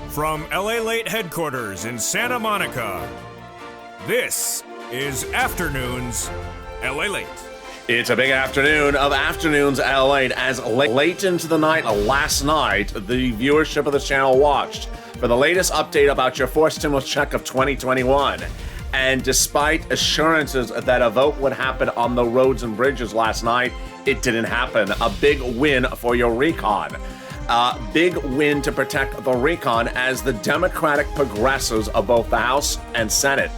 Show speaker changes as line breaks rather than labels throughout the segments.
From LALATE headquarters in Santa Monica, this is Afternoons LALATE.
It's a big afternoon of Afternoons LALATE as late into the night last night, the viewership of the channel watched for the latest update about your fourth stimulus check of 2021. And despite assurances that a vote would happen on the roads and bridges last night, it didn't happen. A big win for your recon. A big win to protect the recon as the Democratic progressives of both the House and Senate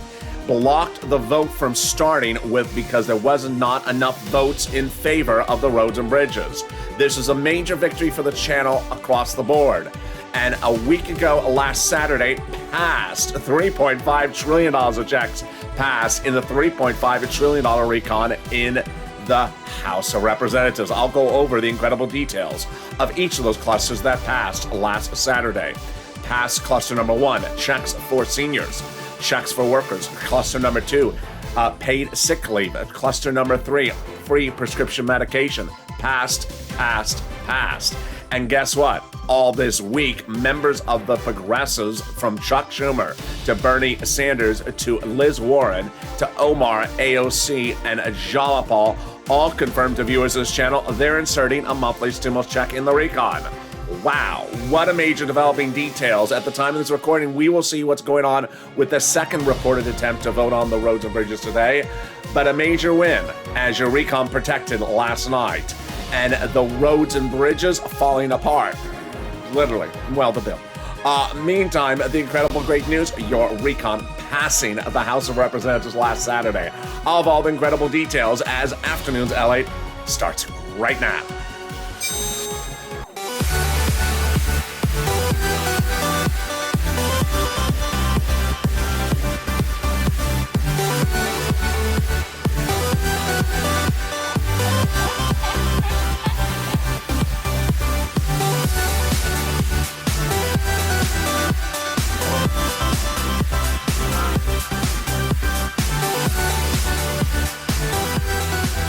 blocked the vote from starting because there was not enough votes in favor of the roads and bridges. This is a major victory for the channel across the board. And a week ago, last Saturday, passed $3.5 trillion of checks passed in the $3.5 trillion recon in the House of Representatives. I'll go over the incredible details of each of those clusters that passed last Saturday. Passed cluster number 1, checks for seniors, checks for workers. Cluster number 2, paid sick leave. Cluster number 3, free prescription medication. Passed. And guess what? All this week, members of the progressives from Chuck Schumer to Bernie Sanders to Liz Warren to Omar, AOC, and Jalapal all confirmed to viewers of this channel they're inserting a monthly stimulus check in the recon. Wow, what a major developing details. At the time of this recording, we will see what's going on with the second reported attempt to vote on the roads and bridges today. But a major win as your recon protected last night. And the roads and bridges falling apart. Literally, well, the bill. Meantime, the incredible great news, your recon passing the House of Representatives last Saturday. Of all the incredible details as Afternoons LA starts right now.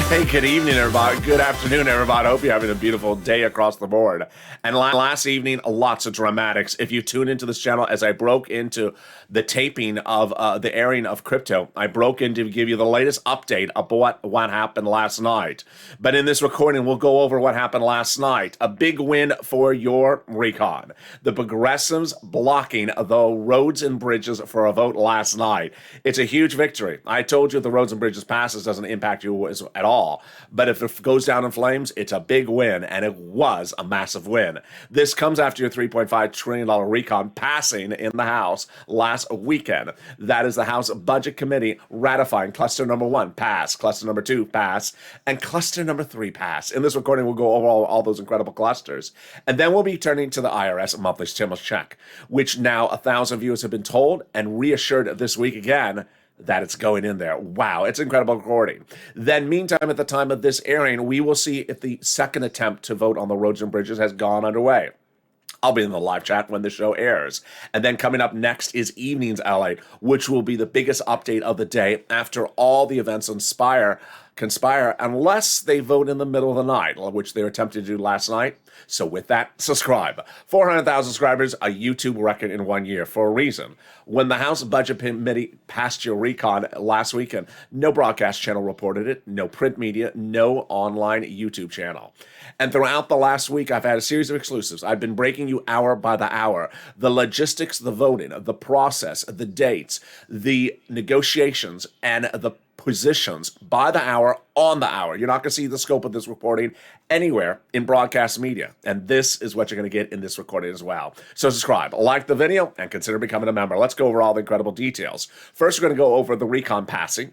Hey, good evening, everybody. Good afternoon, everybody. Hope you're having a beautiful day across the board. And last evening, lots of dramatics. If you tune into this channel, as I broke into the taping of the airing of crypto, I broke in to give you the latest update of what happened last night. But in this recording, we'll go over what happened last night. A big win for your recon. The progressives blocking the roads and bridges for a vote last night. It's a huge victory. I told you the roads and bridges passes doesn't impact you at all. But if it goes down in flames, it's a big win, and it was a massive win. This comes after your $3.5 trillion recon passing in the House last weekend. That is the House Budget Committee ratifying cluster number 1, pass, cluster number 2, pass, and cluster number 3, pass. In this recording, we'll go over all those incredible clusters. And then we'll be turning to the IRS monthly stimulus check, which now 1,000 viewers have been told and reassured this week again that it's going in there. Wow, it's incredible recording. Then meantime, at the time of this airing, we will see if the second attempt to vote on the roads and bridges has gone underway. I'll be in the live chat when the show airs. And then coming up next is Evenings LA, which will be the biggest update of the day after all the events conspire unless they vote in the middle of the night, which they attempted to do last night. So with that, subscribe. 400,000 subscribers, a YouTube record in 1 year for a reason. When the House Budget Committee passed your recon last weekend, no broadcast channel reported it, no print media, no online YouTube channel. And throughout the last week, I've had a series of exclusives. I've been breaking you hour by the hour. The logistics, the voting, the process, the dates, the negotiations, and the positions by the hour, on the hour. You're not going to see the scope of this reporting anywhere in broadcast media. And this is what you're going to get in this recording as well. So subscribe, like the video, and consider becoming a member. Let's go over all the incredible details. First, we're going to go over the recon passing.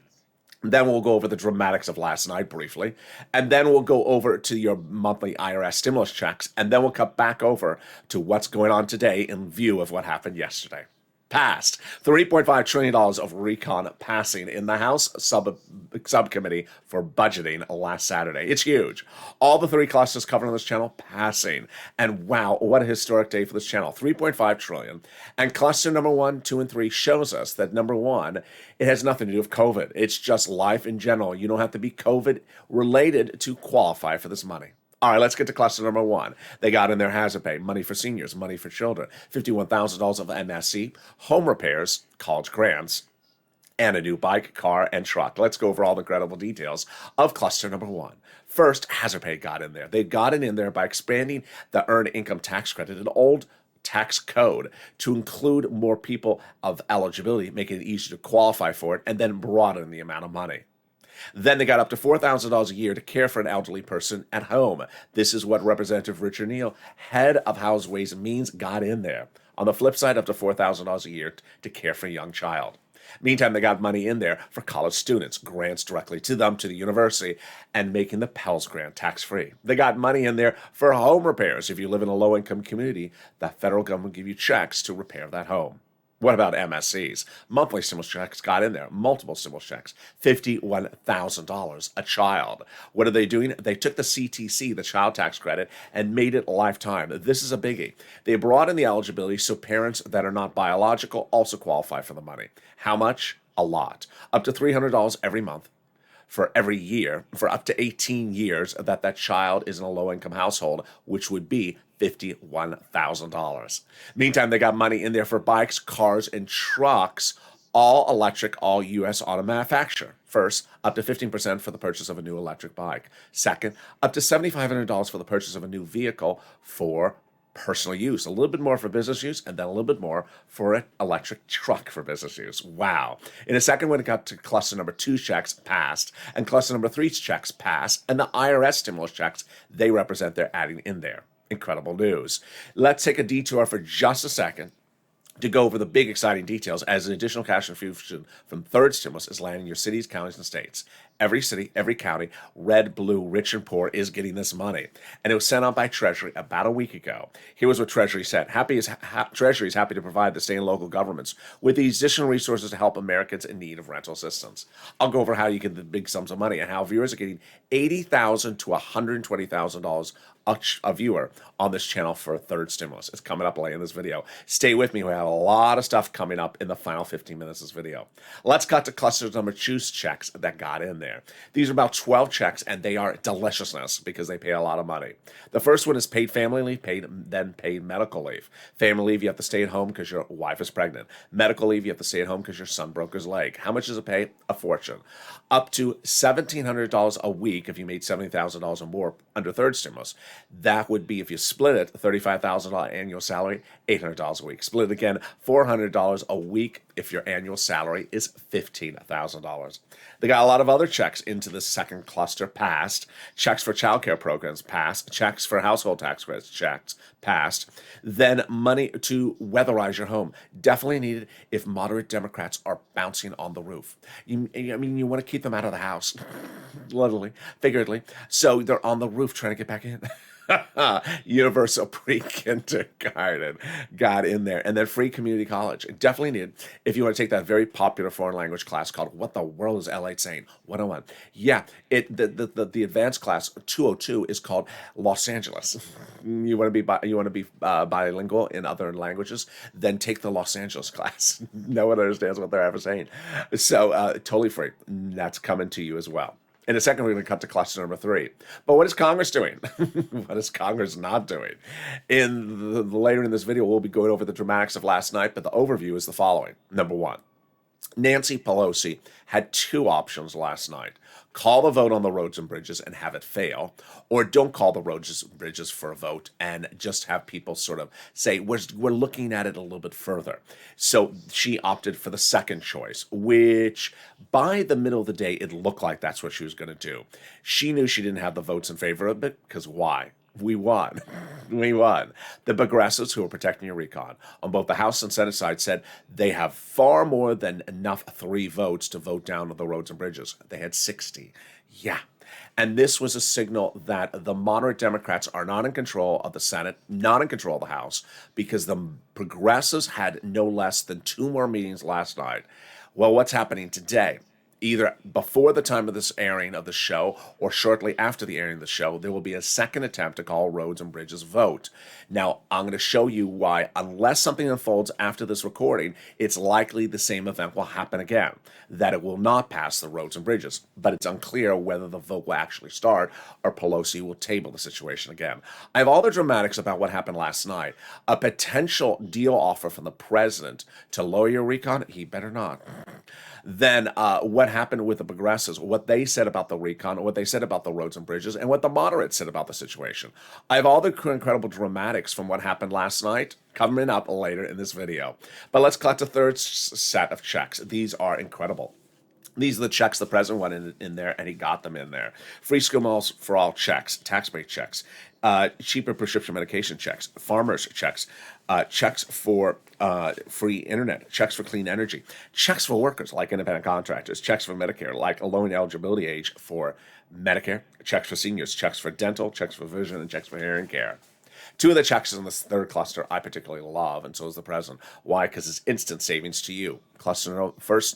Then we'll go over the dramatics of last night briefly. And then we'll go over to your monthly IRS stimulus checks. And then we'll cut back over to what's going on today in view of what happened yesterday. Passed. $3.5 trillion of recon passing in the House subcommittee for budgeting last Saturday. It's huge. All the 3 clusters covered on this channel passing. And wow, what a historic day for this channel. $3.5 trillion. And cluster number 1, 2, and 3 shows us that number 1, it has nothing to do with COVID. It's just life in general. You don't have to be COVID related to qualify for this money. All right, let's get to cluster number one. They got in their hazard pay, money for seniors, money for children, $51,000 of MSC, home repairs, college grants, and a new bike, car, and truck. Let's go over all the incredible details of cluster number one. First, hazard pay got in there. They got it in there by expanding the earned income tax credit, an old tax code, to include more people of eligibility, making it easier to qualify for it, and then broaden the amount of money. Then they got up to $4,000 a year to care for an elderly person at home. This is what Representative Richard Neal, head of House Ways and Means, got in there. On the flip side, up to $4,000 a year to care for a young child. Meantime, they got money in there for college students, grants directly to them, to the university, and making the Pell's Grant tax-free. They got money in there for home repairs. If you live in a low-income community, the federal government will give you checks to repair that home. What about MSCs? Monthly stimulus checks got in there, multiple stimulus checks, $51,000 a child. What are they doing? They took the CTC, the child tax credit, and made it lifetime. This is a biggie. They brought in the eligibility so parents that are not biological also qualify for the money. How much? A lot. Up to $300 every month for every year, for up to 18 years that child is in a low-income household, which would be $51,000. Meantime, they got money in there for bikes, cars, and trucks, all electric, all U.S. auto manufacturer. First, up to 15% for the purchase of a new electric bike. Second, up to $7,500 for the purchase of a new vehicle for personal use, a little bit more for business use, and then a little bit more for an electric truck for business use. Wow. In a second, when it got to cluster number two, checks passed, and cluster number three's checks passed, and the IRS stimulus checks they represent, they're adding in there. Incredible news. Let's take a detour for just a second to go over the big exciting details as an additional cash infusion from third stimulus is landing in your cities, counties, and states. Every city, every county, red, blue, rich, and poor is getting this money. And it was sent out by Treasury about a week ago. Here was what Treasury said. Treasury is happy to provide the state and local governments with the additional resources to help Americans in need of rental assistance. I'll go over how you get the big sums of money and how viewers are getting $80,000 to $120,000 a viewer on this channel for a third stimulus. It's coming up later in this video. Stay with me. We have a lot of stuff coming up in the final 15 minutes of this video. Let's cut to cluster number two's checks that got in there. These are about 12 checks, and they are deliciousness because they pay a lot of money. The first one is paid family leave, then paid medical leave. Family leave, you have to stay at home because your wife is pregnant. Medical leave, you have to stay at home because your son broke his leg. How much does it pay? A fortune. Up to $1,700 a week if you made $70,000 or more under third stimulus. That would be, if you split it, $35,000 annual salary, $800 a week. Split it again, $400 a week if your annual salary is $15,000. They got a lot of other checks into the second cluster passed. Checks for child care programs passed. Checks for household tax credits checks passed. Then money to weatherize your home. Definitely needed if moderate Democrats are bouncing on the roof. You want to keep them out of the house, literally, figuratively. So they're on the roof trying to get back in. Universal pre-kindergarten got in there, and then free community college. Definitely needed if you want to take that very popular foreign language class called "What the World Is LATE Saying?" 101. Yeah, the advanced class 202 is called Los Angeles. You want to be bilingual in other languages, then take the Los Angeles class. No one understands what they're ever saying. So totally free. That's coming to you as well. In a second, we're going to cut to cluster number three. But what is Congress doing? What is Congress not doing? Later in this video, we'll be going over the dramatics of last night, but the overview is the following. Number one, Nancy Pelosi had two options last night. Call the vote on the roads and bridges and have it fail, or don't call the roads and bridges for a vote and just have people sort of say, we're looking at it a little bit further. So she opted for the second choice, which by the middle of the day, it looked like that's what she was going to do. She knew she didn't have the votes in favor of it, because why? We won. We won. The progressives who are protecting your recon on both the House and Senate side said they have far more than enough 3 votes to vote down the roads and bridges. They had 60. Yeah. And this was a signal that the moderate Democrats are not in control of the Senate, not in control of the House, because the progressives had no less than 2 more meetings last night. Well, what's happening today? either before the time of this airing of the show or shortly after the airing of the show, there will be a second attempt to call roads and bridges vote. Now, I'm going to show you why, unless something unfolds after this recording, it's likely the same event will happen again, that it will not pass the roads and bridges. But it's unclear whether the vote will actually start or Pelosi will table the situation again. I have all the dramatics about what happened last night. A potential deal offer from the president to lower your recon, he better not. Then what happened with the progressives, what they said about the recon, what they said about the roads and bridges, and what the moderates said about the situation. I have all the incredible dramatics from what happened last night coming up later in this video. But let's collect a third set of checks. These are incredible. These are the checks the president wanted in there, and he got them in there. Free school meals for all checks, tax break checks, cheaper prescription medication checks, farmers checks, checks for free internet, checks for clean energy, checks for workers like independent contractors, checks for Medicare, like a lowering eligibility age for Medicare, checks for seniors, checks for dental, checks for vision, and checks for hearing care. Two of the checks in this third cluster I particularly love, and so is the president. Why? Because it's instant savings to you.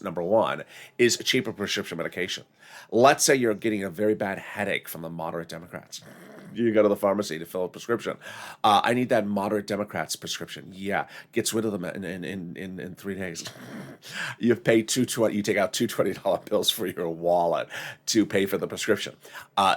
Number one, is cheaper prescription medication. Let's say you're getting a very bad headache from the moderate Democrats. You go to the pharmacy to fill a prescription. I need that moderate Democrats prescription. Yeah, gets rid of them in 3 days. You take out two $20 bills for your wallet to pay for the prescription.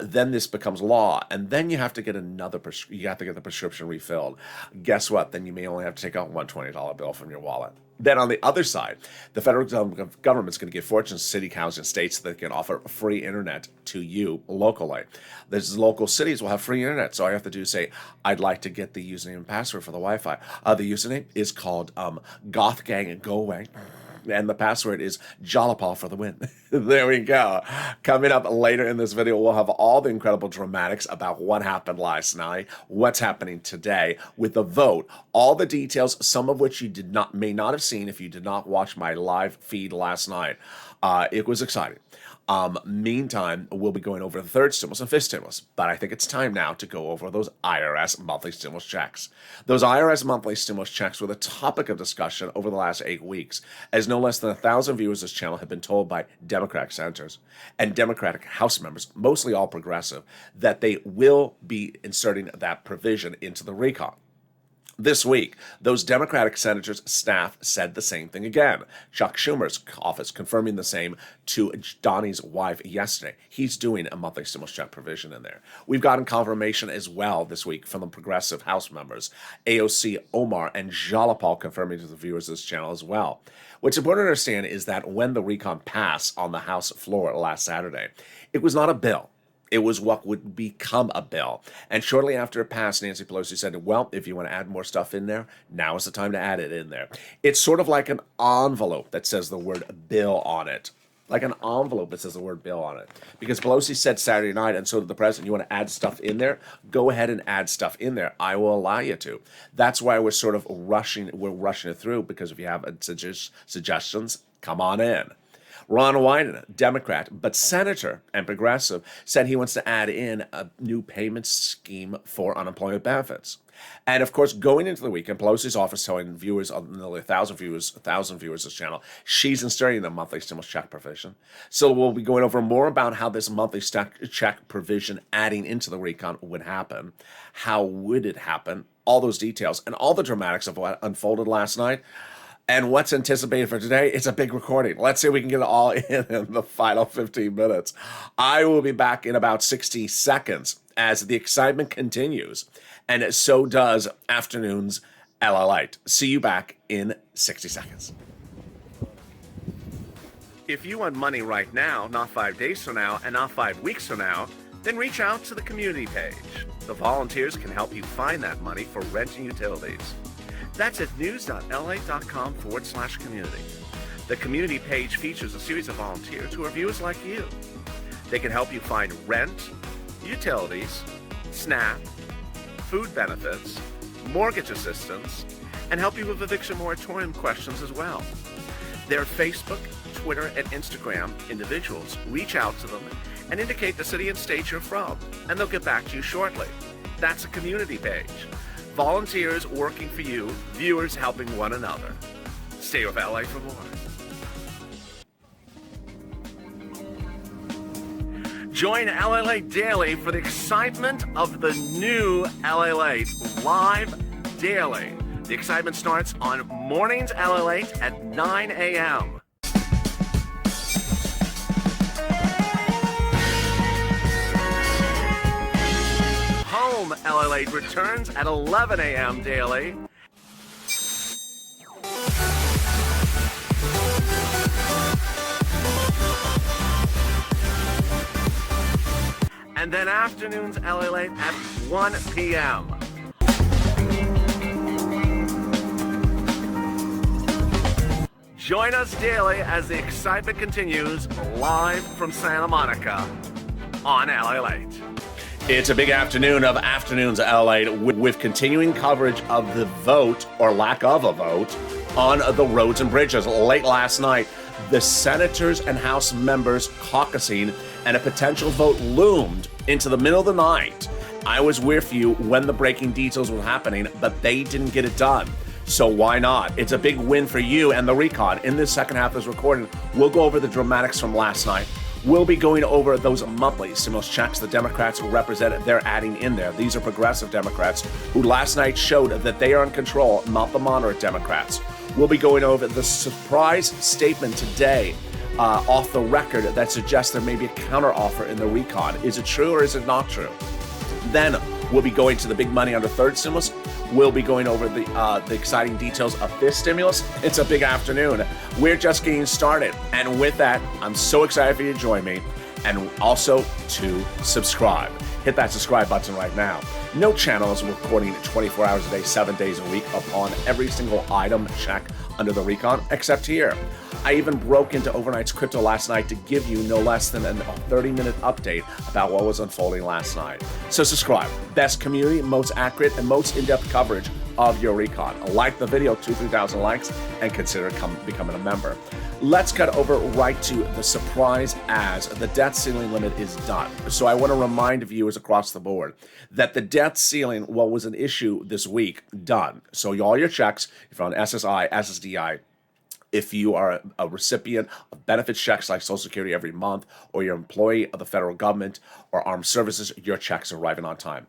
Then this becomes law, and then you have to get you have to get the prescription refilled. Guess what? Then you may only have to take out one $20 bill from your wallet. Then on the other side, the federal government's going to give fortunes to city, counties, and states that can offer free internet to you locally. These local cities will have free internet, so all you have to do is say, I'd like to get the username and password for the Wi-Fi. The username is called Goth Gang and Go Away. And the password is Jalapal for the win. There we go. Coming up later in this video, we'll have all the incredible dramatics about what happened last night, what's happening today with the vote, all the details, some of which you may not have seen if you did not watch my live feed last night. It was exciting. Meantime, we'll be going over the third stimulus and fifth stimulus, but I think it's time now to go over those IRS monthly stimulus checks. Those IRS monthly stimulus checks were the topic of discussion over the last 8 weeks, as no less than 1,000 viewers of this channel have been told by Democratic senators and Democratic House members, mostly all progressive, that they will be inserting that provision into the recon. This week, those Democratic senators' staff said the same thing again. Chuck Schumer's office confirming the same to Donnie's wife yesterday. He's doing a monthly stimulus check provision in there. We've gotten confirmation as well this week from the progressive House members, AOC, Omar, and Jalapal confirming to the viewers of this channel as well. What's important to understand is that when the recon passed on the House floor last Saturday, it was not a bill. It was what would become a bill. And shortly after it passed, Nancy Pelosi said, well, if you want to add more stuff in there, now is the time to add it in there. It's sort of like an envelope that says the word bill on it. Like an envelope that says the word bill on it. Because Pelosi said Saturday night, and so did the president, you want to add stuff in there? Go ahead and add stuff in there. I will allow you to. That's why we're sort of rushing it through, because if you have suggestions, come on in. Ron Wyden, Democrat, but senator and progressive, said he wants to add in a new payment scheme for unemployment benefits. And of course, going into the weekend, Pelosi's office telling viewers, nearly 1,000 viewers this channel, she's inserting a monthly stimulus check provision. So we'll be going over more about how this monthly check provision adding into the recon would happen. How would it happen? All those details and all the dramatics of what unfolded last night. And what's anticipated for today? It's a big recording. Let's see if we can get it all in the final 15 minutes. I will be back in about 60 seconds as the excitement continues. And so does afternoon's LALATE. See you back in 60 seconds. If you want money right now, not 5 days from now, and not 5 weeks from now, then reach out to the community page. The volunteers can help you find that money for rent and utilities. That's at news.la.com/community. The community page features a series of volunteers who are viewers like you. They can help you find rent, utilities, SNAP, food benefits, mortgage assistance, and help you with eviction moratorium questions as well. Their Facebook, Twitter, and Instagram individuals reach out to them and indicate the city and state you're from, and they'll get back to you shortly. That's a community page. Volunteers working for you, viewers helping one another. Stay with LA for more. Join LALATE Daily for the excitement of the new LALATE live daily. The excitement starts on mornings LALATE at 9 a.m. Home LALATE returns at 11 a.m. daily. And then afternoons LALATE at 1 p.m. Join us daily as the excitement continues live from Santa Monica on LALATE. It's a big afternoon of Afternoons LALATE with continuing coverage of the vote or lack of a vote on the roads and bridges. Late last night, the senators and House members caucusing and a potential vote loomed into the middle of the night. I was with you when the breaking details were happening, but they didn't get it done. So why not? It's a big win for you and the recon. In this second half of this recording, we'll go over the dramatics from last night. We'll be going over those monthly stimulus checks the Democrats who represent, they're adding in there. These are progressive Democrats who last night showed that they are in control, not the moderate Democrats. We'll be going over the surprise statement today off the record that suggests there may be a counteroffer in the recon. Is it true or is it not true? Then we'll be going to the big money under third stimulus. We'll be going over the exciting details of this stimulus. It's a big afternoon. We're just getting started. And with that, I'm so excited for you to join me and also to subscribe. Hit that subscribe button right now. No channel is recording 24 hours a day, 7 days a week upon every single item check under the recon, except here. I even broke into Overnight's Crypto last night to give you no less than a 30-minute update about what was unfolding last night. So subscribe. Best community, most accurate, and most in-depth coverage of your recon. Like the video, 2,000-3,000 likes, and consider becoming a member. Let's cut over right to the surprise as the debt ceiling limit is done. So I want to remind viewers across the board that the debt ceiling, what was an issue this week, done. So all your checks, if you're on SSI, SSDI, if you are a recipient of benefits checks like Social Security every month, or you're an employee of the federal government or armed services, your checks are arriving on time.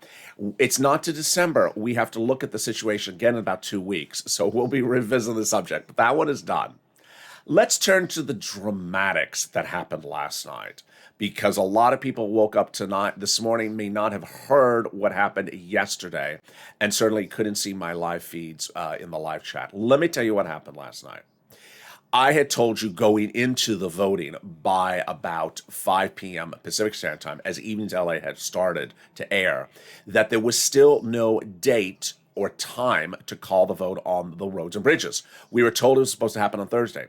It's not to December. We have to look at the situation again in about 2 weeks. So we'll be revisiting the subject, but that one is done. Let's turn to the dramatics that happened last night, because a lot of people woke up this morning, may not have heard what happened yesterday, and certainly couldn't see my live feeds in the live chat. Let me tell you what happened last night. I had told you going into the voting by about 5 p.m. Pacific Standard Time, as Evenings LA had started to air, that there was still no date or time to call the vote on the roads and bridges. We were told it was supposed to happen on Thursday.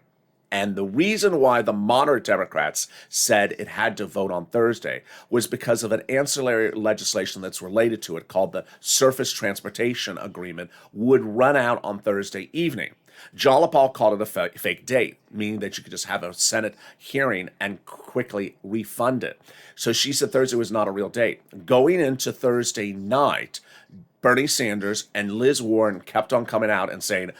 And the reason why the moderate Democrats said it had to vote on Thursday was because of an ancillary legislation that's related to it called the Surface Transportation Agreement would run out on Thursday evening. Jalapal called it a fake date, meaning that you could just have a Senate hearing and quickly refund it. So she said Thursday was not a real date. Going into Thursday night, Bernie Sanders and Liz Warren kept on coming out and saying,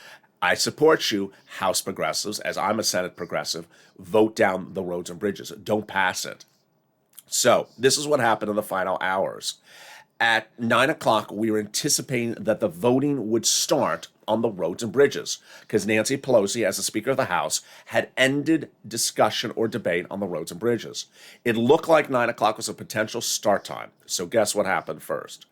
I support you, House progressives, as I'm a Senate progressive, vote down the roads and bridges. Don't pass it. So this is what happened in the final hours. At 9 o'clock, we were anticipating that the voting would start on the roads and bridges because Nancy Pelosi, as the Speaker of the House, had ended discussion or debate on the roads and bridges. It looked like 9 o'clock was a potential start time. So guess what happened first?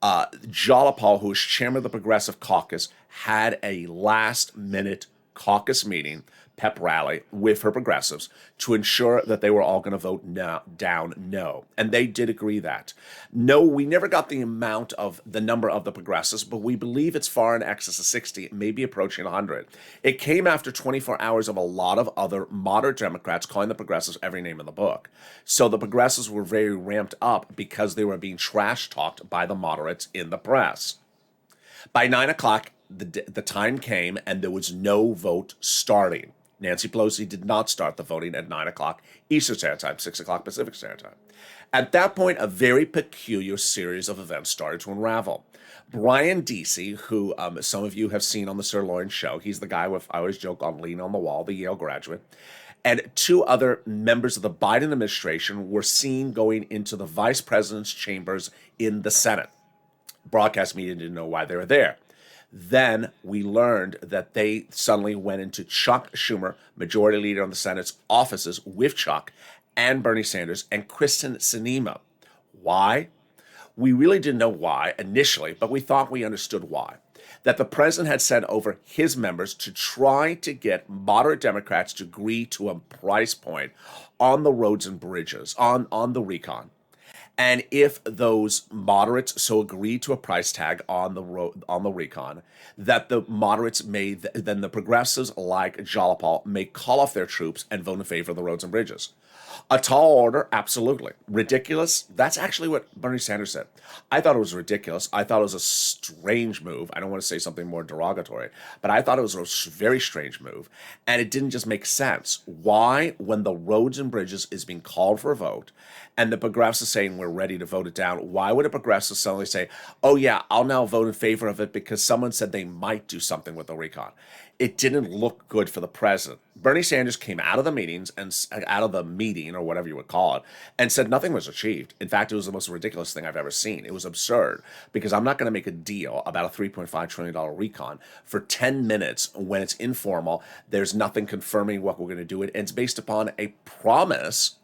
Jalapal, who is chairman of the Progressive Caucus, had a last-minute caucus meeting, pep rally, with her progressives to ensure that they were all going to vote down no. And they did agree that. No, we never got the number of the progressives, but we believe it's far in excess of 60, maybe approaching 100. It came after 24 hours of a lot of other moderate Democrats calling the progressives every name in the book. So the progressives were very ramped up because they were being trash-talked by the moderates in the press. By 9 o'clock, the time came and there was no vote starting. Nancy Pelosi did not start the voting at 9 o'clock Eastern Standard Time, 6 o'clock Pacific Standard Time. At that point, a very peculiar series of events started to unravel. Brian Deasy, who some of you have seen on the Sirloin Show, he's the guy with, I always joke, on Lean on the Wall, the Yale graduate, And two other members of the Biden administration were seen going into the vice president's chambers in the Senate. Broadcast media didn't know why they were there. Then we learned that they suddenly went into Chuck Schumer, majority leader in the Senate's offices, with Chuck and Bernie Sanders and Kristen Sinema. Why? We really didn't know why initially, but we thought we understood why. That the president had sent over his members to try to get moderate Democrats to agree to a price point on the roads and bridges, on the recon. And if those moderates so agree to a price tag on the recon, that the moderates then the progressives like Jalopal may call off their troops and vote in favor of the roads and bridges. A tall order, absolutely. Ridiculous? That's actually what Bernie Sanders said. I thought it was ridiculous. I thought it was a strange move. I don't want to say something more derogatory, but I thought it was a very strange move. And it didn't just make sense. Why, when the roads and bridges is being called for a vote, and the progressives saying we're ready to vote it down, why would a progressive suddenly say, oh yeah, I'll now vote in favor of it because someone said they might do something with the recon? It didn't look good for the president. Bernie Sanders came out of the meetings and out of the meeting, or whatever you would call it, and said nothing was achieved. In fact, it was the most ridiculous thing I've ever seen. It was absurd because I'm not going to make a deal about a $3.5 trillion recon for 10 minutes when it's informal. There's nothing confirming what we're going to do it, and it's based upon a promise.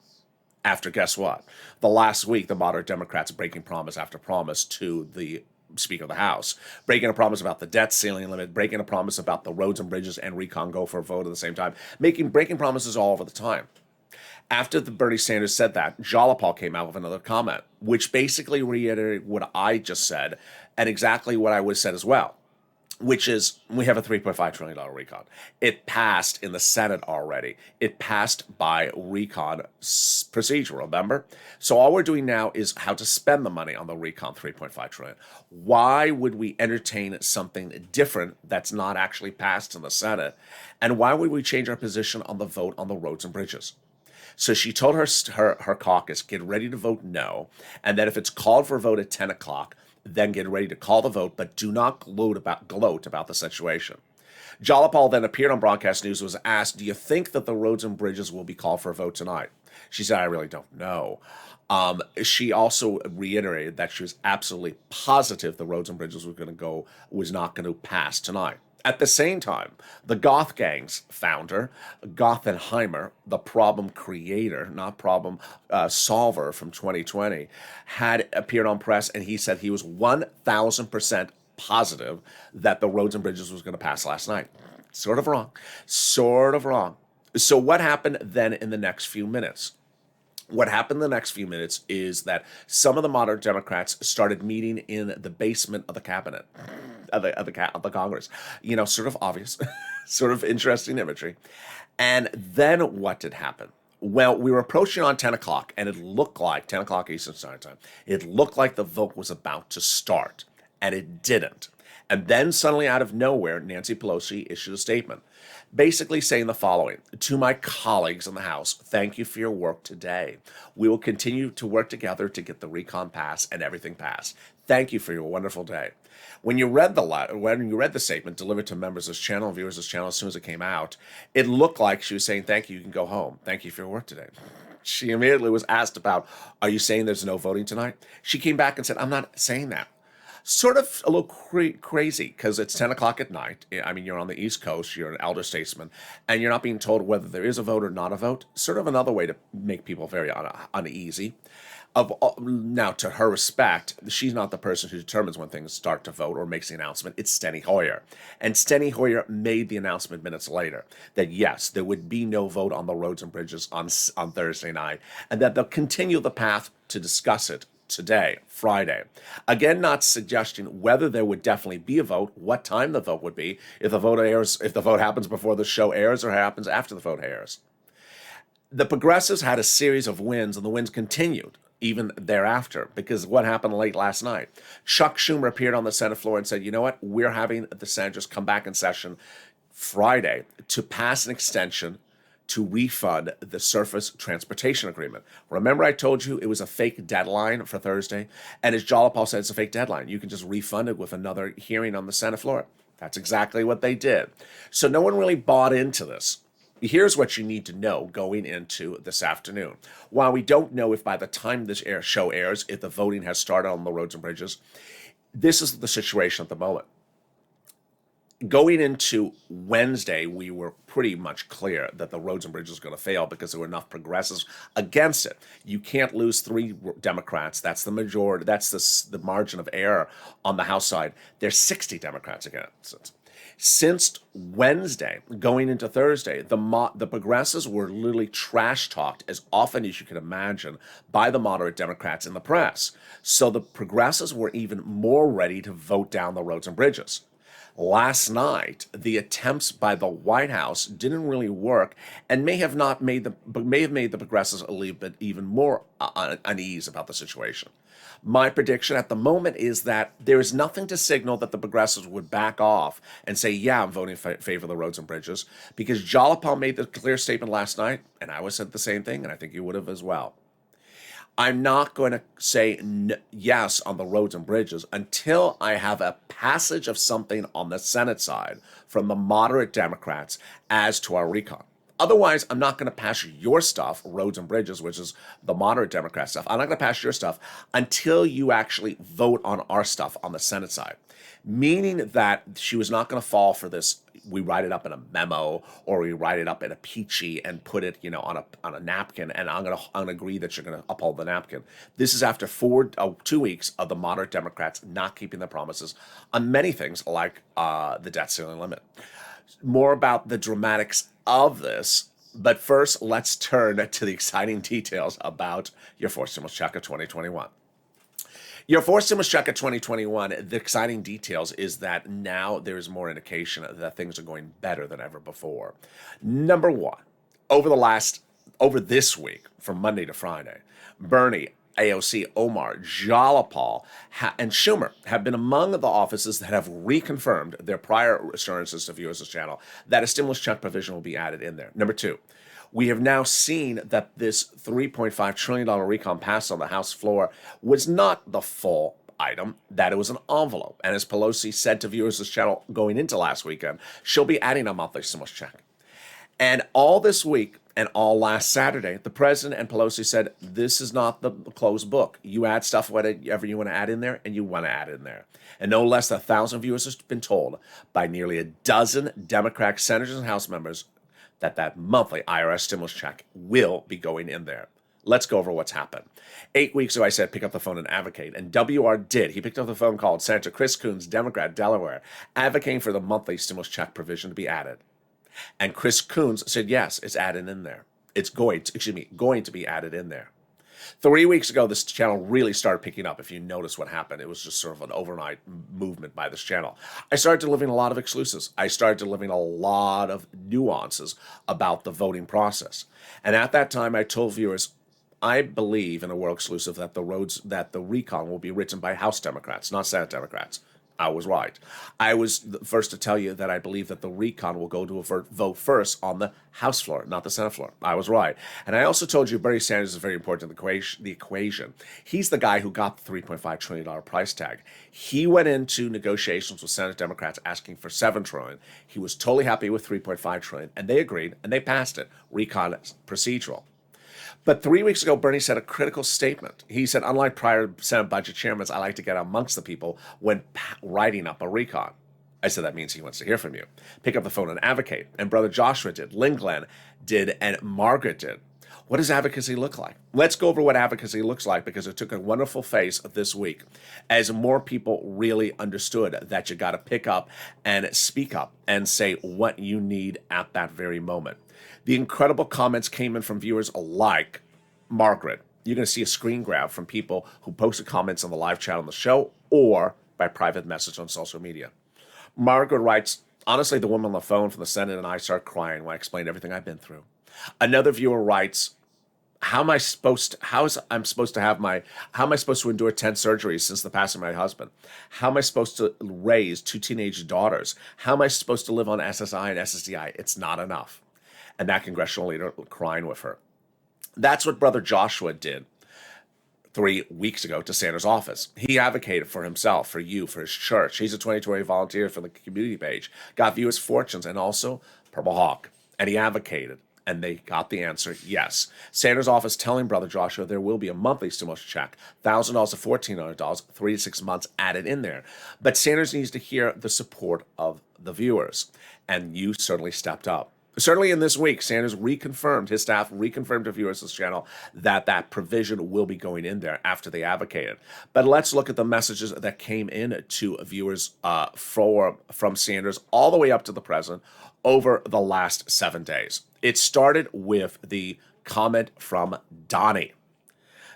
After guess what? The last week, the moderate Democrats breaking promise after promise to the Speaker of the House, breaking a promise about the debt ceiling limit, breaking a promise about the roads and bridges and recon go for a vote at the same time, breaking promises all over the time. After the Bernie Sanders said that, Jalopal came out with another comment, which basically reiterated what I just said and exactly what I would have said as well, which is we have a $3.5 trillion recon. It passed in the Senate already. It passed by recon procedure, remember? So all we're doing now is how to spend the money on the recon $3.5 trillion. Why would we entertain something different that's not actually passed in the Senate? And why would we change our position on the vote on the roads and bridges? So she told her caucus, get ready to vote no, and that if it's called for a vote at 10 o'clock, then get ready to call the vote, but do not gloat about the situation. Jalopal then appeared on broadcast news and was asked, do you think that the roads and bridges will be called for a vote tonight? She said, I really don't know. She also reiterated that she was absolutely positive the roads and bridges was not going to pass tonight. At the same time, the Goth Gang's founder, Gothenheimer, the problem creator, not problem solver from 2020, had appeared on press, and he said he was 1,000% positive that the roads and bridges was going to pass last night. Sort of wrong. So what happened then in the next few minutes? What happened in the next few minutes is that some of the moderate Democrats started meeting in the basement of the cabinet, of the Congress. You know, sort of obvious, sort of interesting imagery. And then what did happen? Well, we were approaching on 10 o'clock, and it looked like 10 o'clock Eastern Standard Time. It looked like the vote was about to start, and it didn't. And then suddenly out of nowhere, Nancy Pelosi issued a statement, basically saying the following: to my colleagues in the House, thank you for your work today. We will continue to work together to get the recon passed and everything passed. Thank you for your wonderful day. When you read the statement delivered to members of this channel and viewers of this channel as soon as it came out, it looked like she was saying, thank you, you can go home. Thank you for your work today. She immediately was asked about, are you saying there's no voting tonight? She came back and said, I'm not saying that. Sort of a little crazy because it's 10 o'clock at night. I mean, you're on the East Coast, you're an elder statesman, and you're not being told whether there is a vote or not a vote. Sort of another way to make people very uneasy. Now, to her respect, she's not the person who determines when things start to vote or makes the announcement. It's Steny Hoyer. And Steny Hoyer made the announcement minutes later that, yes, there would be no vote on the roads and bridges on Thursday night, and that they'll continue the path to discuss it today, Friday. Again, not suggesting whether there would definitely be a vote, what time the vote would be, if the vote happens before the show airs or happens after the vote airs. The progressives had a series of wins, and the wins continued even thereafter, because what happened late last night? Chuck Schumer appeared on the Senate floor and said, you know what, we're having the senators come back in session Friday to pass an extension to refund the surface transportation agreement. Remember I told you it was a fake deadline for Thursday? And as Jalopal said, it's a fake deadline. You can just refund it with another hearing on the Senate floor. That's exactly what they did. So no one really bought into this. Here's what you need to know going into this afternoon. While we don't know if by the time this show airs, if the voting has started on the roads and bridges, this is the situation at the moment. Going into Wednesday, we were pretty much clear that the roads and bridges was going to fail because there were enough progressives against it. You can't lose 3 Democrats. That's the majority. That's the margin of error on the House side. There's 60 Democrats against it. Since Wednesday, going into Thursday, the progressives were literally trash talked as often as you can imagine by the moderate Democrats in the press. So the progressives were even more ready to vote down the roads and bridges. Last night, the attempts by the White House didn't really work and may have made the progressives a little bit even more unease about the situation. My prediction at the moment is that there is nothing to signal that the progressives would back off and say, yeah, I'm voting in favor of the roads and bridges, because Jalapal made the clear statement last night, and I would have said the same thing, and I think you would have as well. I'm not going to say yes on the roads and bridges until I have a passage of something on the Senate side from the moderate Democrats as to our recon. Otherwise, I'm not going to pass your stuff, roads and bridges, which is the moderate Democrat stuff. I'm not going to pass your stuff until you actually vote on our stuff on the Senate side. Meaning that she was not going to fall for this, we write it up in a memo or we write it up in a peachy and put it, on a napkin, and I'm going to agree that you're going to uphold the napkin. This is after 2 weeks of the moderate Democrats not keeping their promises on many things like the debt ceiling limit. More about the dramatics of this, but first let's turn to the exciting details about your fourth stimulus check of 2021. Your fourth stimulus check of 2021, the exciting details is that now there is more indication that things are going better than ever before. Number one, over this week, from Monday to Friday, Bernie, AOC, Omar, Jalapal, and Schumer have been among the offices that have reconfirmed their prior assurances to viewers of this channel that a stimulus check provision will be added in there. Number two, we have now seen that this $3.5 trillion recon passed on the House floor was not the full item, that it was an envelope. And as Pelosi said to viewers of this channel going into last weekend, she'll be adding a monthly stimulus check. And all this week and all last Saturday, the president and Pelosi said, this is not the closed book. You add stuff, whatever you want to add in there, and you want to add in there. And no less than 1,000 viewers have been told by nearly a dozen Democratic senators and House members that monthly IRS stimulus check will be going in there. Let's go over what's happened. 8 weeks ago, I said, pick up the phone and advocate. And WR did. He picked up the phone, called Senator Chris Coons, Democrat, Delaware, advocating for the monthly stimulus check provision to be added. And Chris Coons said, yes, it's added in there. It's going to be added in there. 3 weeks ago, this channel really started picking up. If you notice what happened, it was just sort of an overnight movement by this channel. I started delivering a lot of exclusives. I started delivering a lot of nuances about the voting process. And at that time, I told viewers, I believe in a world exclusive that the recon will be written by House Democrats, not Senate Democrats. I was right. I was the first to tell you that I believe that the recon will go to a vote first on the House floor, not the Senate floor. I was right. And I also told you Bernie Sanders is very important in the equation. He's the guy who got the $3.5 trillion price tag. He went into negotiations with Senate Democrats asking for $7 trillion. He was totally happy with $3.5 trillion, and they agreed, and they passed it. Recon is procedural. But 3 weeks ago, Bernie said a critical statement. He said, unlike prior Senate budget chairmen, I like to get amongst the people when writing up a recon. I said, that means he wants to hear from you. Pick up the phone and advocate. And Brother Joshua did, Lynn Glenn did, and Margaret did. What does advocacy look like? Let's go over what advocacy looks like, because it took a wonderful face this week as more people really understood that you got to pick up and speak up and say what you need at that very moment. The incredible comments came in from viewers like Margaret. You're going to see a screen grab from people who posted comments on the live chat on the show or by private message on social media. Margaret writes, honestly, the woman on the phone from the Senate and I start crying when I explained everything I've been through. Another viewer writes, how am I supposed to endure 10 surgeries since the passing of my husband? How am I supposed to raise 2 teenage daughters? How am I supposed to live on SSI and SSDI? It's not enough. And that congressional leader crying with her. That's what Brother Joshua did 3 weeks ago to Sanders' office. He advocated for himself, for you, for his church. He's a 2020 volunteer for the community page, got viewers' fortunes, and also Purple Hawk. And he advocated, and they got the answer, yes. Sanders' office telling Brother Joshua there will be a monthly stimulus check, $1,000 to $1,400, 3 to 6 months added in there. But Sanders needs to hear the support of the viewers, and you certainly stepped up. Certainly in this week, Sanders reconfirmed, his staff reconfirmed to viewers of this channel that that provision will be going in there after they advocated. But let's look at the messages that came in to viewers from Sanders all the way up to the president over the last 7 days. It started with the comment from Donnie.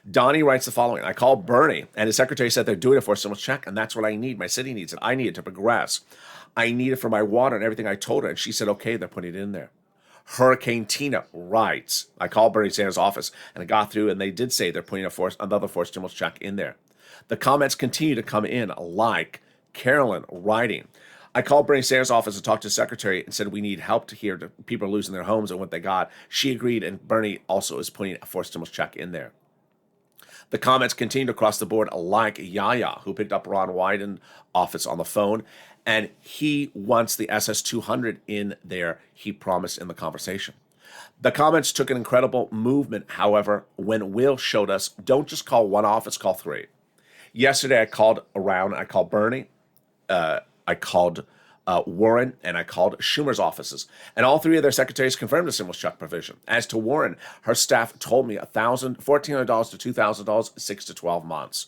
Donnie writes the following: I called Bernie, and his secretary said they're doing it for a stimulus check, and that's what I need. My city needs it. I need it to progress. I need it for my water and everything. I told her, and she said, okay, they're putting it in there. Hurricane Tina writes, I called Bernie Sanders' office, and it got through, and they did say they're putting another forced stimulus check in there. The comments continue to come in, like Carolyn writing, I called Bernie Sanders' office and talked to the secretary and said we need help to hear people are losing their homes and what they got. She agreed, and Bernie also is putting a forced stimulus check in there. The comments continued across the board, like Yaya, who picked up Ron Wyden office on the phone, and he wants the SS-200 in there, he promised in the conversation. The comments took an incredible movement, however, when Will showed us, don't just call one office, call three. Yesterday, I called around. I called Bernie, I called Warren, and I called Schumer's offices. And all three of their secretaries confirmed the stimulus check provision. As to Warren, her staff told me $1,400 to $2,000, 6 to 12 months.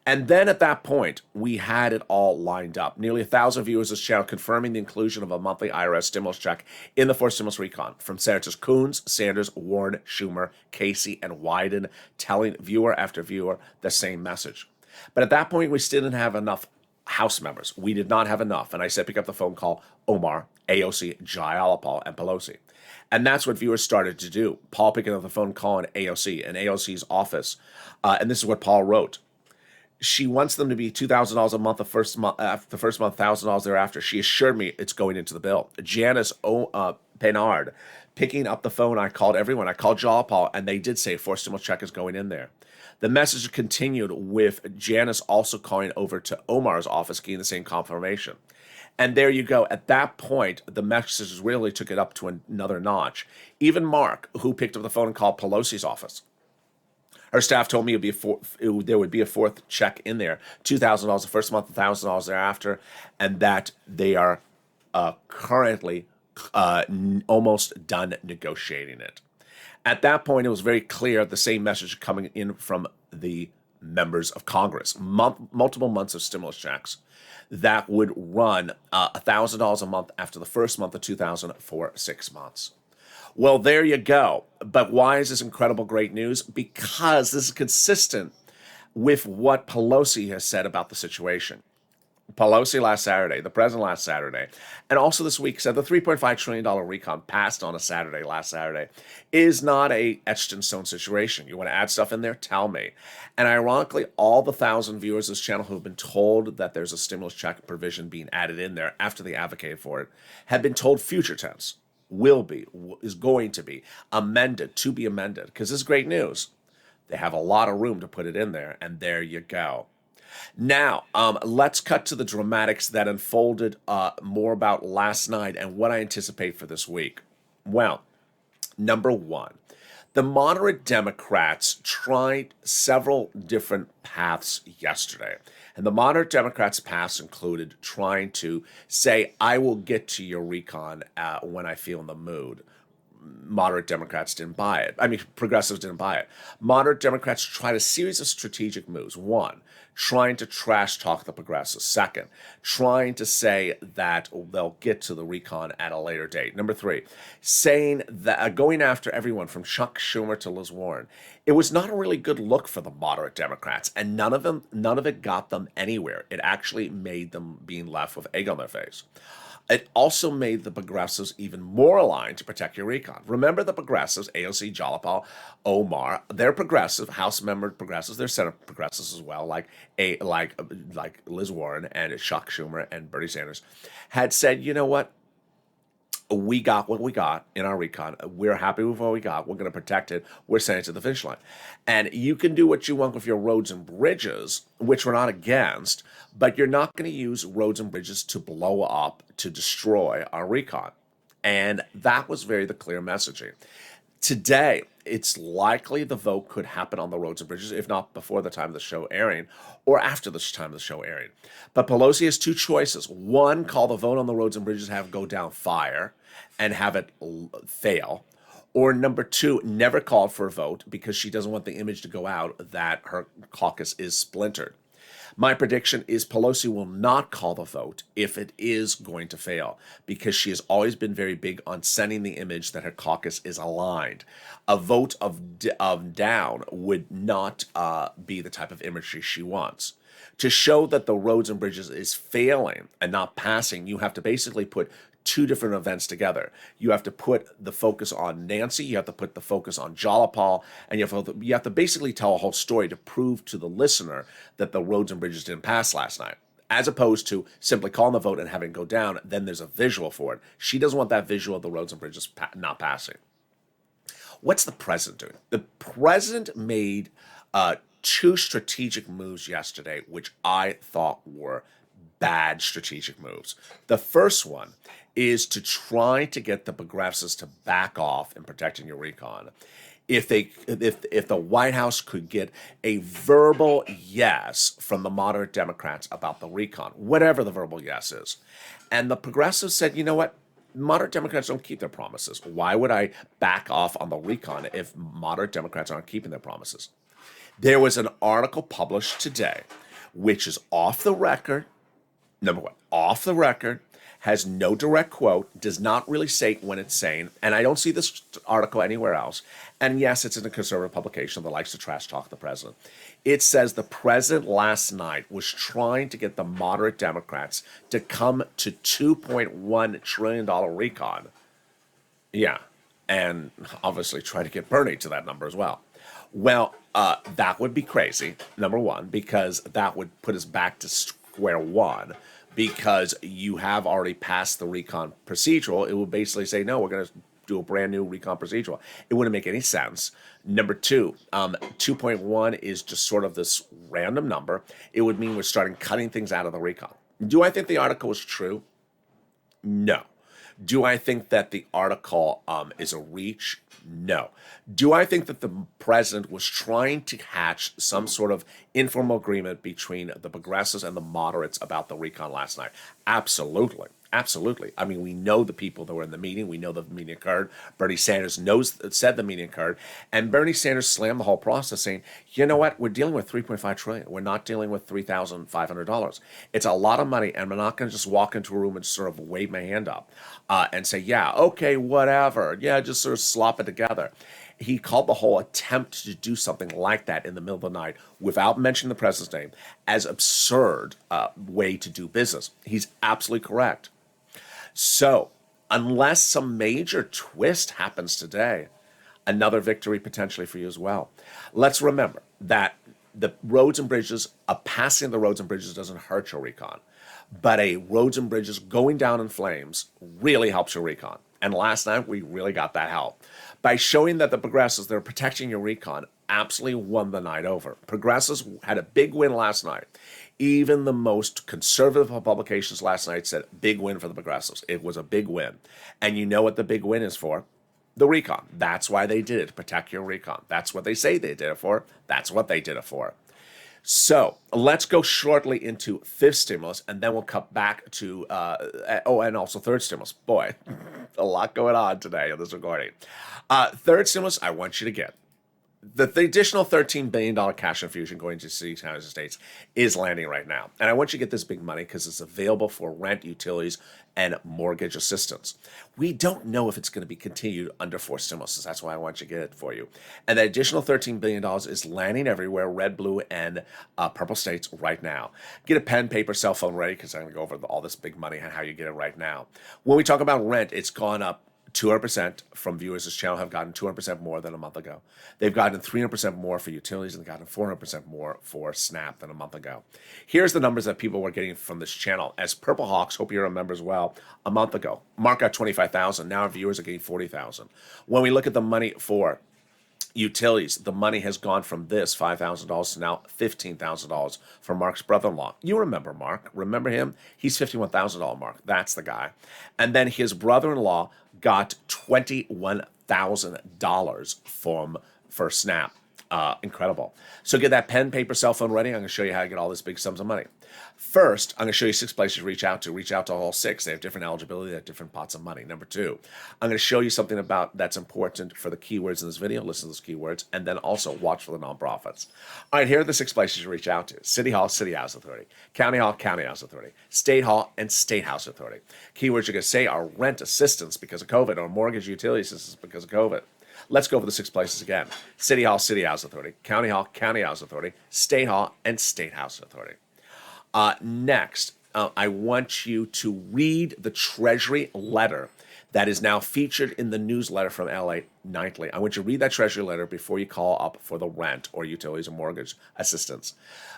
And then at that point, we had it all lined up. Nearly 1,000 viewers of this channel confirming the inclusion of a monthly IRS stimulus check in the forced stimulus recon, from Senators Coons, Sanders, Warren, Schumer, Casey, and Wyden, telling viewer after viewer the same message. But at that point, we still didn't have enough House members. We did not have enough. And I said, pick up the phone, call Omar, AOC, Jayalapal, and Pelosi. And that's what viewers started to do. Paul picking up the phone, calling AOC and AOC's office. And this is what Paul wrote. She wants them to be $2,000 a month the first month, $1,000 thereafter. She assured me it's going into the bill. Janice Penard picking up the phone. I called everyone. I called Jayalapal, and they did say forced stimulus check is going in there. The message continued with Janice also calling over to Omar's office, getting the same confirmation. And there you go. At that point, the messages really took it up to another notch. Even Mark, who picked up the phone and called Pelosi's office, her staff told me there would be a fourth check in there, $2,000 the first month, $1,000 thereafter, and that they are currently almost done negotiating it. At that point, it was very clear the same message coming in from the members of Congress. Multiple months of stimulus checks that would run $1,000 a month after the first month of 2000 for 6 months. Well, there you go. But why is this incredible great news? Because this is consistent with what Pelosi has said about the situation. Pelosi last Saturday, the president last Saturday, and also this week said the $3.5 trillion recon passed on a Saturday, last Saturday, is not a etched in stone situation. You want to add stuff in there? Tell me. And ironically, all the 1,000 viewers of this channel who have been told that there's a stimulus check provision being added in there after they advocated for it have been told future tense, will be, is going to be amended, to be amended, because this is great news. They have a lot of room to put it in there, and there you go. Now, let's cut to the dramatics that unfolded more about last night and what I anticipate for this week. Well, number one, the moderate Democrats tried several different paths yesterday. And the moderate Democrats' paths included trying to say, I will get to your recon when I feel in the mood. Moderate Democrats didn't buy it. I mean, progressives didn't buy it. Moderate Democrats tried a series of strategic moves. One, trying to trash talk the progressives. Second, trying to say that they'll get to the recon at a later date. Number three, saying that going after everyone from Chuck Schumer to Liz Warren. It was not a really good look for the moderate Democrats, and none of it got them anywhere. It actually made them being left with egg on their face. It also made the progressives even more aligned to protect your recon. Remember the progressives, AOC, Jayalapal, Omar, they're progressive, House member progressives, they're Senate progressives as well, like Liz Warren and Chuck Schumer and Bernie Sanders, had said, you know what? We got what we got in our recon. We're happy with what we got. We're going to protect it. We're sending it to the finish line. And you can do what you want with your roads and bridges, which we're not against, but you're not going to use roads and bridges to blow up, to destroy our recon. And that was the clear messaging. Today, it's likely the vote could happen on the roads and bridges, if not before the time of the show airing or after the time of the show airing. But Pelosi has two choices. One, call the vote on the roads and bridges, have it go down fire and have it fail. Or number two, never call for a vote because she doesn't want the image to go out that her caucus is splintered. My prediction is Pelosi will not call the vote if it is going to fail, because she has always been very big on sending the image that her caucus is aligned. A vote of down would not be the type of imagery she wants. To show that the roads and bridges is failing and not passing, you have to basically put two different events together. You have to put the focus on Nancy, you have to put the focus on Jalapal, and you have to basically tell a whole story to prove to the listener that the roads and bridges didn't pass last night, as opposed to simply calling the vote and having it go down. Then there's a visual for it. She doesn't want that visual of the roads and bridges not passing. What's the president doing? The president made two strategic moves yesterday, which I thought were bad strategic moves. The first one is to try to get the progressives to back off in protecting your recon. If the White House could get a verbal yes from the moderate Democrats about the recon, whatever the verbal yes is, and the progressives said, you know what? Moderate Democrats don't keep their promises. Why would I back off on the recon if moderate Democrats aren't keeping their promises? There was an article published today, which is off the record. Number one, off the record, has no direct quote, does not really say when it's saying, and I don't see this article anywhere else. And yes, it's in a conservative publication that likes to trash talk the president. It says the president last night was trying to get the moderate Democrats to come to $2.1 trillion recon. Yeah, and obviously try to get Bernie to that number as well. Well, that would be crazy, number one, because that would put us back to square one, because you have already passed the recon procedural. It would basically say, no, we're going to do a brand new recon procedural. It wouldn't make any sense. Number two, 2.1 is just sort of this random number. It would mean we're starting cutting things out of the recon. Do I think the article is true? No. Do I think that the article is a reach? No. Do I think that the president was trying to hatch some sort of informal agreement between the progressives and the moderates about the recon last night? Absolutely. Absolutely. I mean, we know the people that were in the meeting. We know the meeting occurred. Bernie Sanders said the meeting occurred. And Bernie Sanders slammed the whole process, saying, you know what? We're dealing with $3.5 trillion. We're not dealing with $3,500. It's a lot of money, and I'm not going to just walk into a room and sort of wave my hand up and say, yeah, okay, whatever. Yeah, just sort of slop it together. He called the whole attempt to do something like that in the middle of the night without mentioning the president's name as absurd way to do business. He's absolutely correct. So, unless some major twist happens today, another victory potentially for you as well. Let's remember that the roads and bridges, passing the roads and bridges doesn't hurt your recon, but a roads and bridges going down in flames really helps your recon. And last night, we really got that help. By showing that the progressives that are protecting your recon absolutely won the night over. Progressives had a big win last night. Even the most conservative publications last night said big win for the progressives. It was a big win. And you know what the big win is for? The recon. That's why they did it, to protect your recon. That's what they say they did it for. That's what they did it for. So let's go shortly into fifth stimulus, and then we'll cut back to, and also third stimulus. Boy, a lot going on today on this recording. Third stimulus, I want you to get. The additional $13 billion cash infusion going to cities, counties, and states is landing right now. And I want you to get this big money because it's available for rent, utilities, and mortgage assistance. We don't know if it's going to be continued under fourth stimulus. That's why I want you to get it for you. And the additional $13 billion is landing everywhere, red, blue, and purple states right now. Get a pen, paper, cell phone ready because I'm going to go over all this big money and how you get it right now. When we talk about rent, it's gone up 200% from viewers. This channel have gotten 200% more than a month ago. They've gotten 300% more for utilities and gotten 400% more for SNAP than a month ago. Here's the numbers that people were getting from this channel. As Purple Hawks, hope you remember as well, a month ago, Mark got 25,000. Now our viewers are getting 40,000. When we look at the money for Utilities, the money has gone from this $5,000 to now $15,000 for Mark's brother-in-law. You remember Mark. Remember him? He's $51,000 Mark. That's the guy. And then his brother-in-law got $21,000 for Snap. Incredible. So get that pen, paper, cell phone ready. I'm going to show you how to get all these big sums of money. First, I'm going to show you 6 places to reach out to. Reach out to all 6. They have different eligibility. They have different pots of money. Number 2, I'm going to show you something about that's important for the keywords in this video. Listen to those keywords, and then also watch for the nonprofits. All right, here are the 6 places to reach out to. City Hall, City House Authority. County Hall, County House Authority. State Hall, and State House Authority. Keywords you're going to say are rent assistance because of COVID or mortgage utility assistance because of COVID. Let's go over the 6 places again. City Hall, City House Authority. County Hall, County House Authority. State Hall, and State House Authority. Next, I want you to read the Treasury letter that is now featured in the newsletter from LA Nightly. I want you to read that Treasury letter before you call up for the rent or utilities or mortgage assistance,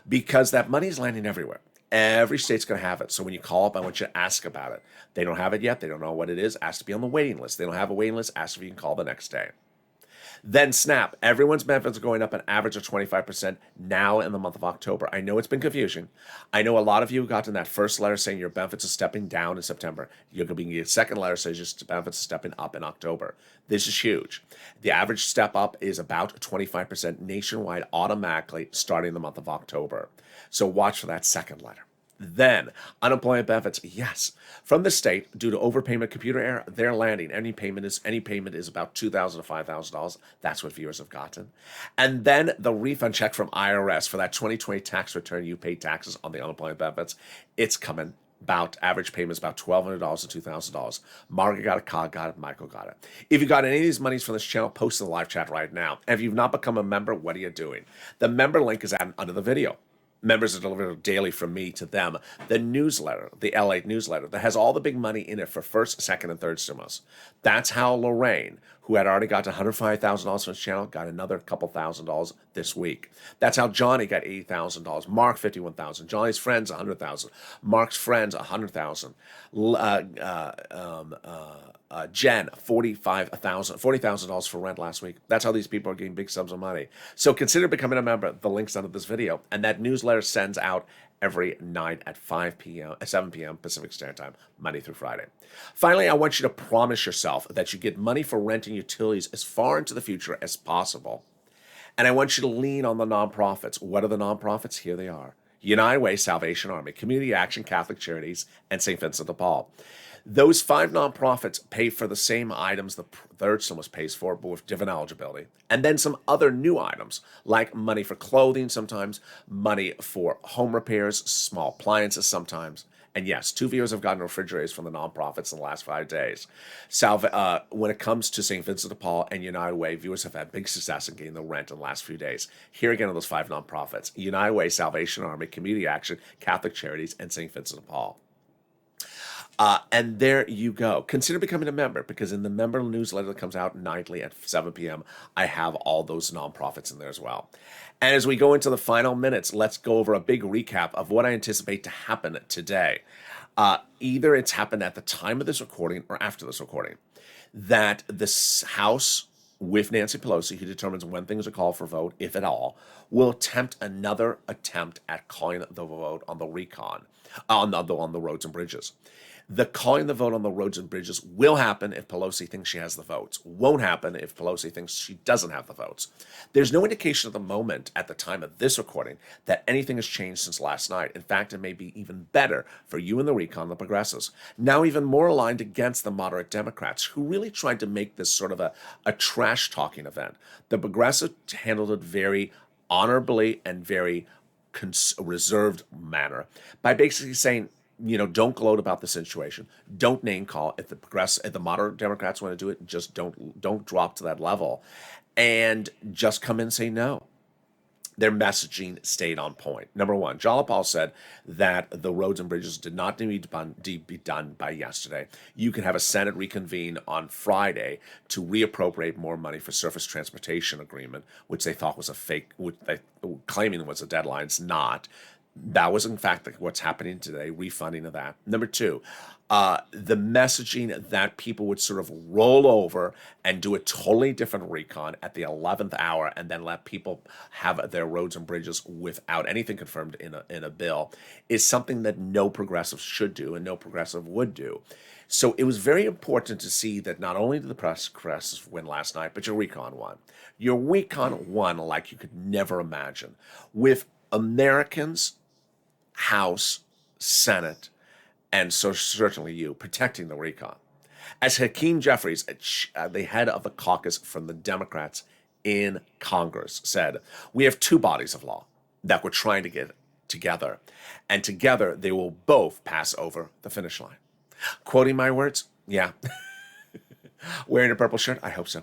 because that money is landing everywhere. Every state's going to have it. So when you call up, I want you to ask about it. They don't have it yet. They don't know what it is. Ask to be on the waiting list. They don't have a waiting list. Ask if you can call the next day. Then SNAP. Everyone's benefits are going up an average of 25% now in the month of October. I know it's been confusing. I know a lot of you got in that first letter saying your benefits are stepping down in September. You're going to be getting a second letter says your benefits are stepping up in October. This is huge. The average step up is about 25% nationwide automatically starting the month of October. So watch for that second letter. Then, unemployment benefits, yes. From the state, due to overpayment computer error, they're landing. Any payment is about $2,000 to $5,000. That's what viewers have gotten. And then the refund check from IRS for that 2020 tax return you paid taxes on the unemployment benefits. It's coming. About average payment is about $1,200 to $2,000. Margaret got it, Cog got it, Michael got it. If you got any of these monies from this channel, post in the live chat right now. And if you've not become a member, what are you doing? The member link is under the video. Members are delivered daily from me to them. The newsletter, the LATE newsletter, that has all the big money in it for first, second, and third stimulus. That's how Lorraine, who had already got $105,000 from his channel, got another couple $1,000s this week. That's how Johnny got $80,000. Mark $51,000. Johnny's friends $100,000. Mark's friends $100,000. Jen, $40,000 for rent last week. That's how these people are getting big sums of money. So consider becoming a member. The link's under this video. And that newsletter sends out every night at 7 p.m. Pacific Standard Time, Monday through Friday. Finally, I want you to promise yourself that you get money for rent and utilities as far into the future as possible. And I want you to lean on the nonprofits. What are the nonprofits? Here they are. United Way, Salvation Army, Community Action, Catholic Charities, and St. Vincent de Paul. Those 5 nonprofits pay for the same items the third stimulus pays for, but with different eligibility. And then some other new items, like money for clothing sometimes, money for home repairs, small appliances sometimes. And yes, 2 viewers have gotten refrigerators from the nonprofits in the last 5 days. When it comes to St. Vincent de Paul and United Way, viewers have had big success in getting the rent in the last few days. Here again are those 5 nonprofits: United Way, Salvation Army, Community Action, Catholic Charities, and St. Vincent de Paul. And there you go. Consider becoming a member, because in the member newsletter that comes out nightly at 7 p.m., I have all those nonprofits in there as well. And as we go into the final minutes, let's go over a big recap of what I anticipate to happen today. Either it's happened at the time of this recording or after this recording, that this House, with Nancy Pelosi, who determines when things are called for vote, if at all, will attempt another attempt at calling the vote on the recon, on the roads and bridges. The calling the vote on the roads and bridges will happen if Pelosi thinks she has the votes. Won't happen if Pelosi thinks she doesn't have the votes. There's no indication at the moment, at the time of this recording, that anything has changed since last night. In fact, it may be even better for you and the recon, the progressives. Now even more aligned against the moderate Democrats, who really tried to make this sort of a trash-talking event. The progressives handled it very honorably and very reserved manner by basically saying, don't gloat about the situation. Don't name call. If the moderate Democrats want to do it, just don't drop to that level, and just come in and say no. Their messaging stayed on point. Number one, John Paul said that the roads and bridges did not need to be done by yesterday. You can have a Senate reconvene on Friday to reappropriate more money for surface transportation agreement, which they thought was a fake, which they claiming was a deadline. It's not. That was, in fact, what's happening today, refunding of that. Number two, the messaging that people would sort of roll over and do a totally different recon at the 11th hour and then let people have their roads and bridges without anything confirmed in a bill is something that no progressive should do and no progressive would do. So it was very important to see that not only did the progressives win last night, but your recon won. Your recon won like you could never imagine, with Americans, House, Senate, and so certainly you, protecting the recon. As Hakeem Jeffries, the head of the caucus from the Democrats in Congress, said, we have two bodies of law that we're trying to get together, and together they will both pass over the finish line. Quoting my words, yeah. Wearing a purple shirt? I hope so.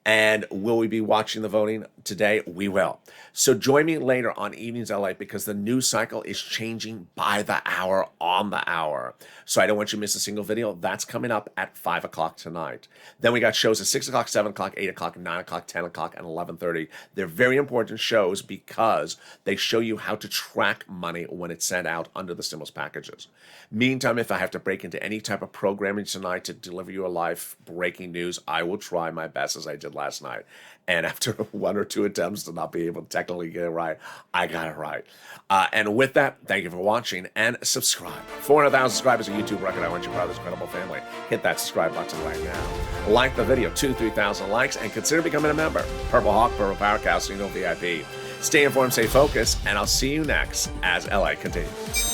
And will we be watching the voting today? We will. So join me later on Evenings LA because the news cycle is changing by the hour, on the hour. So I don't want you to miss a single video. That's coming up at 5 o'clock tonight. Then we got shows at 6 o'clock, 7 o'clock, 8 o'clock, 9 o'clock, 10 o'clock, and 11:30. They're very important shows because they show you how to track money when it's sent out under the stimulus packages. Meantime, if I have to break into any type of programming tonight to deliver you a live breaking news, I will try my best as I did last night. And after one or two attempts to not be able to technically get it right, I got it right. And with that, thank you for watching and subscribe. 400,000 subscribers, a YouTube record. I want you part of this incredible family. Hit that subscribe button right now. Like the video, 2,000-3,000 likes, and consider becoming a member. Purple Hawk, Purple Powercast, so you know VIP. Stay informed, stay focused, and I'll see you next as LA continues.